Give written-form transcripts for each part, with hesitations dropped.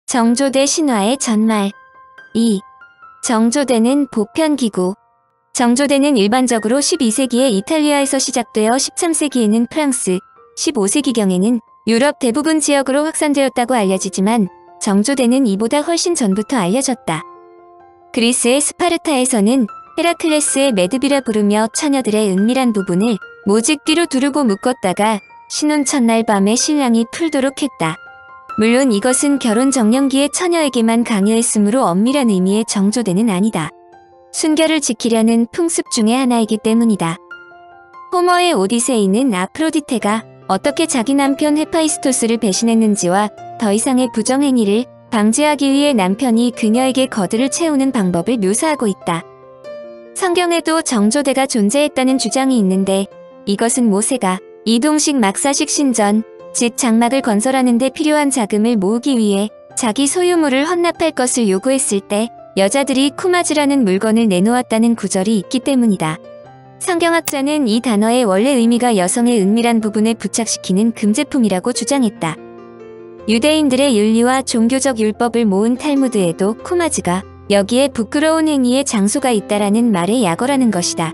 정조대 신화의 전말. 2. 정조대는 보편기구. 정조대는 일반적으로 12세기에 이탈리아에서 시작되어 13세기에는 프랑스, 15세기경에는 유럽 대부분 지역으로 확산되었다고 알려지지만 정조대는 이보다 훨씬 전부터 알려졌다. 그리스의 스파르타에서는 헤라클레스의 매듭이라 부르며 처녀들의 은밀한 부분을 모직 뒤로 두르고 묶었다가 신혼 첫날 밤에 신랑이 풀도록 했다. 물론 이것은 결혼 정년기의 처녀에게만 강요했으므로 엄밀한 의미의 정조대는 아니다. 순결을 지키려는 풍습 중의 하나이기 때문이다. 호머의 오디세이는 아프로디테가 어떻게 자기 남편 헤파이스토스를 배신했는지와 더 이상의 부정행위를 방지하기 위해 남편이 그녀에게 거들을 채우는 방법을 묘사하고 있다. 성경에도 정조대가 존재했다는 주장이 있는데 이것은 모세가 이동식 막사식 신전, 즉 장막을 건설하는 데 필요한 자금을 모으기 위해 자기 소유물을 헌납할 것을 요구했을 때 여자들이 쿠마즈라는 물건을 내놓았다는 구절이 있기 때문이다. 성경학자는 이 단어의 원래 의미가 여성의 은밀한 부분에 부착시키는 금제품이라고 주장했다. 유대인들의 윤리와 종교적 율법을 모은 탈무드에도 쿠마즈가 여기에 부끄러운 행위의 장소가 있다라는 말의 약어라는 것이다.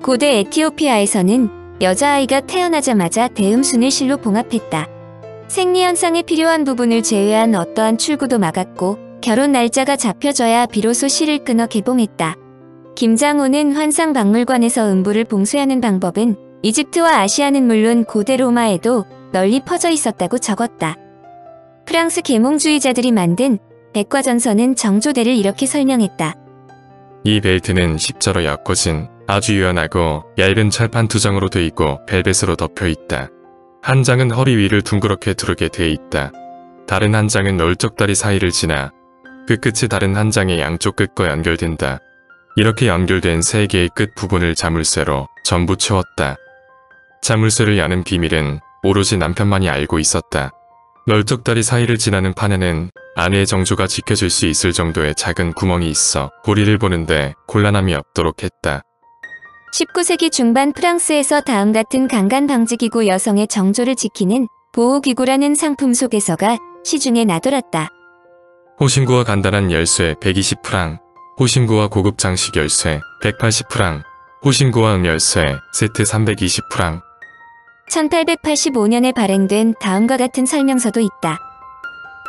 고대 에티오피아에서는 여자아이가 태어나자마자 대음순을 실로 봉합했다. 생리현상에 필요한 부분을 제외한 어떠한 출구도 막았고 결혼 날짜가 잡혀져야 비로소 실을 끊어 개봉했다. 김장호는 환상박물관에서 음부를 봉쇄하는 방법은 이집트와 아시아는 물론 고대 로마에도 널리 퍼져 있었다고 적었다. 프랑스 계몽주의자들이 만든 백과전서는 정조대를 이렇게 설명했다. 이 벨트는 십자로 엮어진 아주 유연하고 얇은 철판 투정으로 돼 있고 벨벳으로 덮여 있다. 한 장은 허리 위를 둥그렇게 두르게 돼 있다. 다른 한 장은 널쩍다리 사이를 지나 그 끝이 다른 한 장의 양쪽 끝과 연결된다. 이렇게 연결된 세 개의 끝 부분을 자물쇠로 전부 채웠다. 자물쇠를 여는 비밀은 오로지 남편만이 알고 있었다. 널쩍다리 사이를 지나는 판에는 아내의 정조가 지켜질 수 있을 정도의 작은 구멍이 있어 고리를 보는데 곤란함이 없도록 했다. 19세기 중반 프랑스에서 다음 같은 강간 방지기구 여성의 정조를 지키는 보호기구라는 상품 소개서가 시중에 나돌았다. 호신구와 간단한 열쇠 120프랑, 호신구와 고급 장식 열쇠 180프랑, 호신구와 음열쇠 세트 320프랑. 1885년에 발행된 다음과 같은 설명서도 있다.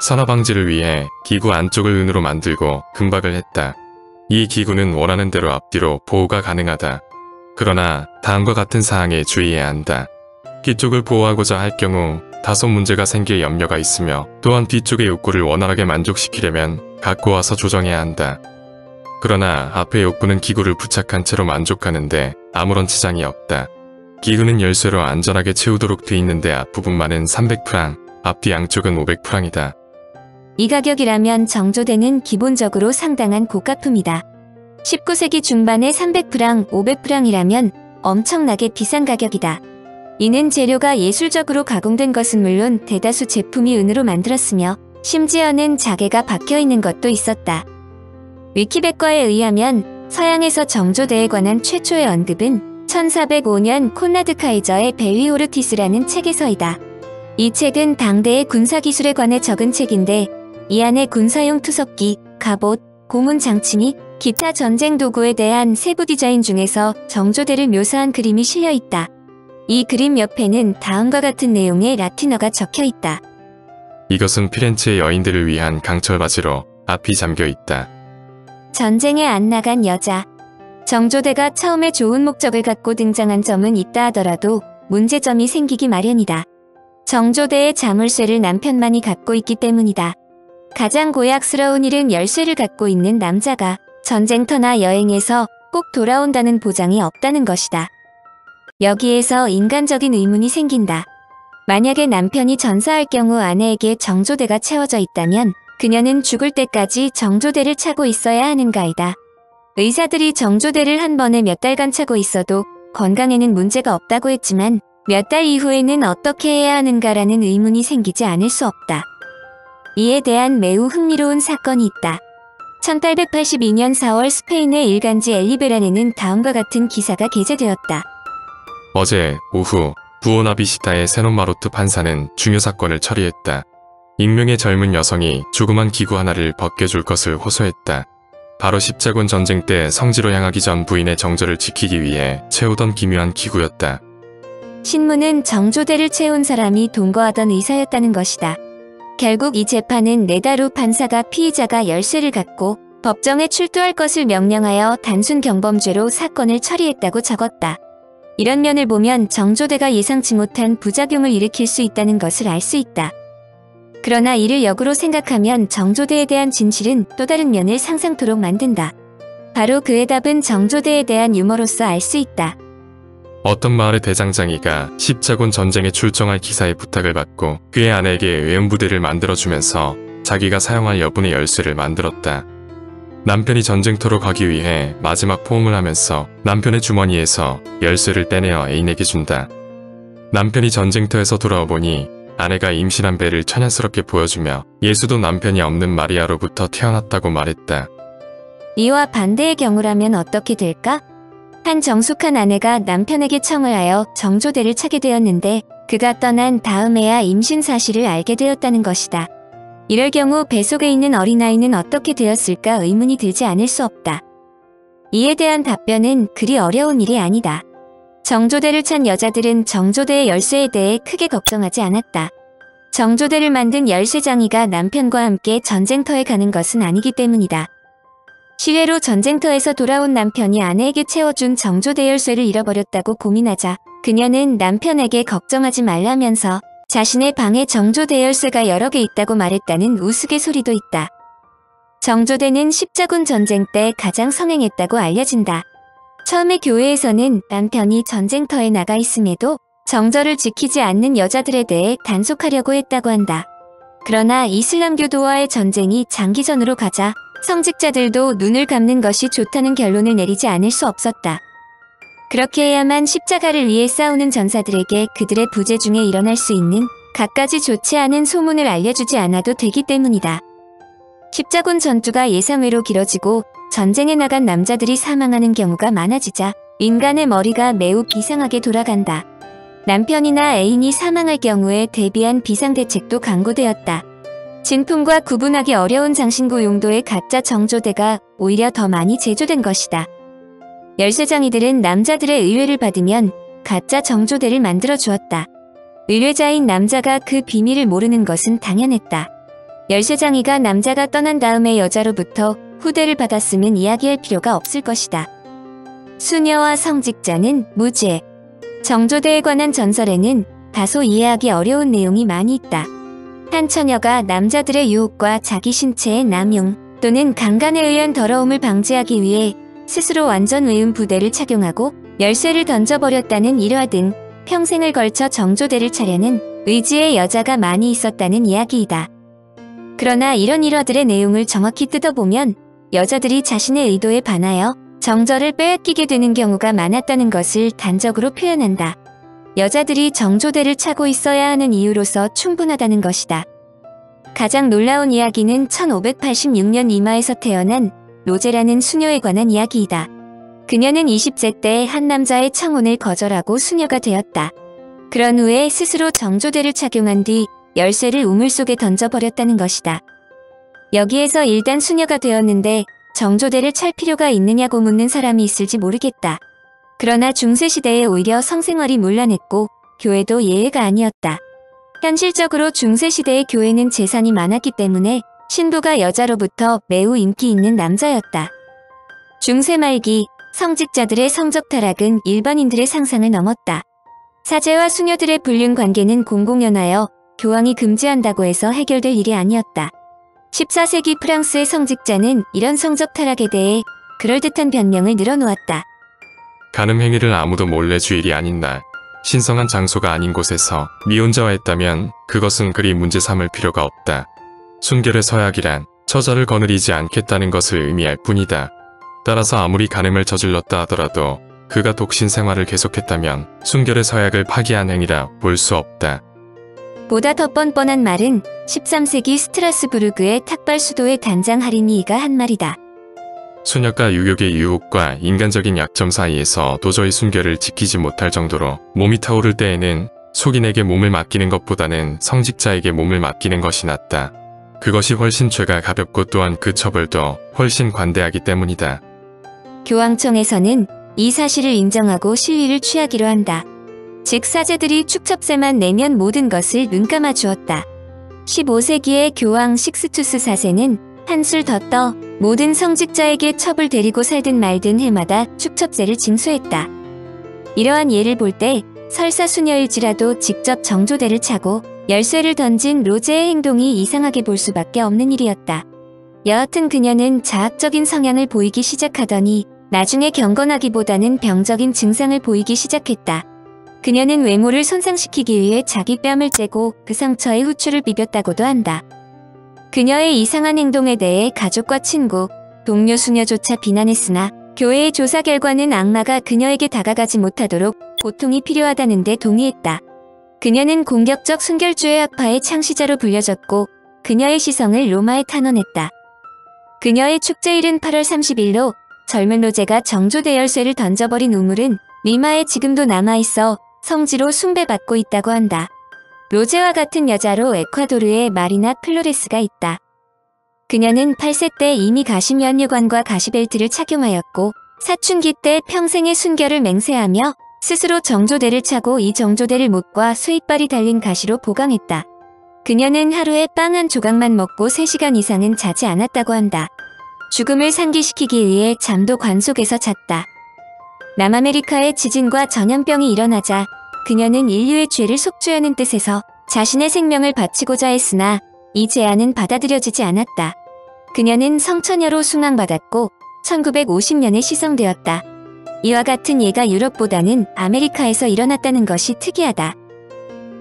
산화 방지를 위해 기구 안쪽을 은으로 만들고 금박을 했다. 이 기구는 원하는 대로 앞뒤로 보호가 가능하다. 그러나 다음과 같은 사항에 주의해야 한다. 뒤쪽을 보호하고자 할 경우 다소 문제가 생길 염려가 있으며 또한 뒤쪽의 욕구를 원활하게 만족시키려면 갖고 와서 조정해야 한다. 그러나 앞의 욕구는 기구를 부착한 채로 만족하는데 아무런 지장이 없다. 기구는 열쇠로 안전하게 채우도록 돼 있는데 앞부분만은 300프랑, 앞뒤 양쪽은 500프랑이다. 이 가격이라면 정조대는 기본적으로 상당한 고가품이다. 19세기 중반에 300프랑, 500프랑이라면 엄청나게 비싼 가격이다. 이는 재료가 예술적으로 가공된 것은 물론 대다수 제품이 은으로 만들었으며 심지어는 자개가 박혀있는 것도 있었다. 위키백과에 의하면 서양에서 정조대에 관한 최초의 언급은 1405년 콘라드 카이저의 벨리 호르티스라는 책에서이다. 이 책은 당대의 군사기술에 관해 적은 책인데 이 안에 군사용 투석기, 갑옷, 고문 장치 및 기타 전쟁 도구에 대한 세부 디자인 중에서 정조대를 묘사한 그림이 실려 있다. 이 그림 옆에는 다음과 같은 내용의 라틴어가 적혀 있다. 이것은 피렌체의 여인들을 위한 강철 바지로 앞이 잠겨 있다. 전쟁에 안 나간 여자. 정조대가 처음에 좋은 목적을 갖고 등장한 점은 있다 하더라도 문제점이 생기기 마련이다. 정조대의 자물쇠를 남편만이 갖고 있기 때문이다. 가장 고약스러운 일은 열쇠를 갖고 있는 남자가 전쟁터나 여행에서 꼭 돌아온다는 보장이 없다는 것이다. 여기에서 인간적인 의문이 생긴다. 만약에 남편이 전사할 경우 아내에게 정조대가 채워져 있다면 그녀는 죽을 때까지 정조대를 차고 있어야 하는가이다. 의사들이 정조대를 한 번에 몇 달간 차고 있어도 건강에는 문제가 없다고 했지만 몇 달 이후에는 어떻게 해야 하는가라는 의문이 생기지 않을 수 없다. 이에 대한 매우 흥미로운 사건이 있다. 1882년 4월 스페인의 일간지 엘리베란에는 다음과 같은 기사가 게재되었다. 어제 오후 부오나비시타의 세논마로트 판사는 중요 사건을 처리했다. 익명의 젊은 여성이 조그만 기구 하나를 벗겨줄 것을 호소했다. 바로 십자군 전쟁 때 성지로 향하기 전 부인의 정절을 지키기 위해 채우던 기묘한 기구였다. 신문은 정조대를 채운 사람이 동거하던 의사였다는 것이다. 결국 이 재판은 4달 후 판사가 피의자가 열쇠를 갖고 법정에 출두할 것을 명령하여 단순 경범죄로 사건을 처리했다고 적었다. 이런 면을 보면 정조대가 예상치 못한 부작용을 일으킬 수 있다는 것을 알 수 있다. 그러나 이를 역으로 생각하면 정조대에 대한 진실은 또 다른 면을 상상토록 만든다. 바로 그의 답은 정조대에 대한 유머로서 알 수 있다. 어떤 마을의 대장장이가 십자군 전쟁에 출정할 기사의 부탁을 받고 그의 아내에게 외음부대를 만들어주면서 자기가 사용할 여분의 열쇠를 만들었다. 남편이 전쟁터로 가기 위해 마지막 포옹을 하면서 남편의 주머니에서 열쇠를 떼내어 애인에게 준다. 남편이 전쟁터에서 돌아와 보니 아내가 임신한 배를 천연스럽게 보여주며 예수도 남편이 없는 마리아로부터 태어났다고 말했다. 이와 반대의 경우라면 어떻게 될까? 한 정숙한 아내가 남편에게 청을 하여 정조대를 차게 되었는데 그가 떠난 다음에야 임신 사실을 알게 되었다는 것이다. 이럴 경우 뱃속에 있는 어린아이는 어떻게 되었을까 의문이 들지 않을 수 없다. 이에 대한 답변은 그리 어려운 일이 아니다. 정조대를 찬 여자들은 정조대의 열쇠에 대해 크게 걱정하지 않았다. 정조대를 만든 열쇠장이가 남편과 함께 전쟁터에 가는 것은 아니기 때문이다. 시외로 전쟁터에서 돌아온 남편이 아내에게 채워준 정조대 열쇠를 잃어버렸다고 고민하자 그녀는 남편에게 걱정하지 말라면서 자신의 방에 정조대 열쇠가 여러 개 있다고 말했다는 우스갯소리도 있다. 정조대는 십자군 전쟁 때 가장 성행했다고 알려진다. 처음에 교회에서는 남편이 전쟁터에 나가 있음에도 정절을 지키지 않는 여자들에 대해 단속하려고 했다고 한다. 그러나 이슬람교도와의 전쟁이 장기전으로 가자 성직자들도 눈을 감는 것이 좋다는 결론을 내리지 않을 수 없었다. 그렇게 해야만 십자가를 위해 싸우는 전사들에게 그들의 부재 중에 일어날 수 있는 갖가지 좋지 않은 소문을 알려주지 않아도 되기 때문이다. 십자군 전투가 예상외로 길어지고 전쟁에 나간 남자들이 사망하는 경우가 많아지자 인간의 머리가 매우 비상하게 돌아간다. 남편이나 애인이 사망할 경우에 대비한 비상대책도 강구되었다. 진품과 구분하기 어려운 장신구 용도의 가짜 정조대가 오히려 더 많이 제조된 것이다. 열쇠장이들은 남자들의 의뢰를 받으면 가짜 정조대를 만들어 주었다. 의뢰자인 남자가 그 비밀을 모르는 것은 당연했다. 열쇠장이가 남자가 떠난 다음에 여자로부터 후대를 받았으면 이야기할 필요가 없을 것이다. 수녀와 성직자는 무죄. 정조대에 관한 전설에는 다소 이해하기 어려운 내용이 많이 있다. 한 처녀가 남자들의 유혹과 자기 신체의 남용 또는 강간에 의한 더러움을 방지하기 위해 스스로 완전 외음 부대를 착용하고 열쇠를 던져버렸다는 일화 등 평생을 걸쳐 정조대를 차려는 의지의 여자가 많이 있었다는 이야기이다. 그러나 이런 일화들의 내용을 정확히 뜯어보면 여자들이 자신의 의도에 반하여 정절을 빼앗기게 되는 경우가 많았다는 것을 단적으로 표현한다. 여자들이 정조대를 차고 있어야 하는 이유로서 충분하다는 것이다. 가장 놀라운 이야기는 1586년 이마에서 태어난 로제라는 수녀에 관한 이야기이다. 그녀는 20세 때 한 남자의 청혼을 거절하고 수녀가 되었다. 그런 후에 스스로 정조대를 착용한 뒤 열쇠를 우물 속에 던져버렸다는 것이다. 여기에서 일단 수녀가 되었는데 정조대를 찰 필요가 있느냐고 묻는 사람이 있을지 모르겠다. 그러나 중세시대에 오히려 성생활이 문란했고 교회도 예외가 아니었다. 현실적으로 중세시대의 교회는 재산이 많았기 때문에 신부가 여자로부터 매우 인기 있는 남자였다. 중세 말기 성직자들의 성적 타락은 일반인들의 상상을 넘었다. 사제와 수녀들의 불륜 관계는 공공연하여 교황이 금지한다고 해서 해결될 일이 아니었다. 14세기 프랑스의 성직자는 이런 성적 타락에 대해 그럴듯한 변명을 늘어놓았다. 간음 행위를 아무도 몰래 주일이 아닌 날, 신성한 장소가 아닌 곳에서 미혼자와 했다면 그것은 그리 문제 삼을 필요가 없다. 순결의 서약이란 처자를 거느리지 않겠다는 것을 의미할 뿐이다. 따라서 아무리 간음을 저질렀다 하더라도 그가 독신 생활을 계속했다면 순결의 서약을 파기한 행위라 볼 수 없다. 보다 더 뻔뻔한 말은 13세기 스트라스부르그의 탁발 수도의 단장 하리니이가 한 말이다. 수녀가 유욕의 유혹과 인간적인 약점 사이에서 도저히 순결을 지키지 못할 정도로 몸이 타오를 때에는 속인에게 몸을 맡기는 것보다는 성직자에게 몸을 맡기는 것이 낫다. 그것이 훨씬 죄가 가볍고 또한 그 처벌도 훨씬 관대하기 때문이다. 교황청에서는 이 사실을 인정하고 실리를 취하기로 한다. 즉 사제들이 축첩세만 내면 모든 것을 눈감아 주었다. 15세기의 교황 식스투스 4세는 한술 더 떠 모든 성직자에게 첩을 데리고 살든 말든 해마다 축첩세를 징수했다. 이러한 예를 볼 때 설사 수녀일지라도 직접 정조대를 차고 열쇠를 던진 로제의 행동이 이상하게 볼 수밖에 없는 일이었다. 여하튼 그녀는 자학적인 성향을 보이기 시작하더니 나중에 경건하기보다는 병적인 증상을 보이기 시작했다. 그녀는 외모를 손상시키기 위해 자기 뺨을 째고 그 상처에 후추를 비볐다고도 한다. 그녀의 이상한 행동에 대해 가족과 친구, 동료 수녀조차 비난했으나 교회의 조사 결과는 악마가 그녀에게 다가가지 못하도록 고통이 필요하다는 데 동의했다. 그녀는 공격적 순결주의 학파의 창시자로 불려졌고 그녀의 시성을 로마에 탄원했다. 그녀의 축제일은 8월 30일로 젊은 로제가 정조대 열쇠를 던져버린 우물은 리마에 지금도 남아있어 성지로 숭배받고 있다고 한다. 로제와 같은 여자로 에콰도르에 마리나 플로레스가 있다. 그녀는 8세 때 이미 가시면류관과 가시벨트를 착용하였고 사춘기 때 평생의 순결을 맹세하며 스스로 정조대를 차고 이 정조대를 못과 수이빨이 달린 가시로 보강했다. 그녀는 하루에 빵 한 조각만 먹고 3시간 이상은 자지 않았다고 한다. 죽음을 상기시키기 위해 잠도 관 속에서 잤다. 남아메리카의 지진과 전염병이 일어나자 그녀는 인류의 죄를 속죄하는 뜻에서 자신의 생명을 바치고자 했으나 이 제안은 받아들여지지 않았다. 그녀는 성처녀로 숭앙받았고 1950년에 시성되었다. 이와 같은 예가 유럽보다는 아메리카에서 일어났다는 것이 특이하다.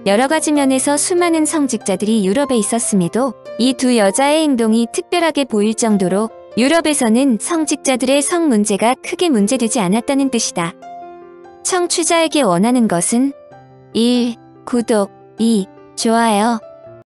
여러 가지 면에서 수많은 성직자들이 유럽에 있었음에도 이 두 여자의 행동이 특별하게 보일 정도로 유럽에서는 성직자들의 성 문제가 크게 문제되지 않았다는 뜻이다. 청취자에게 원하는 것은 1. 구독 2. 좋아요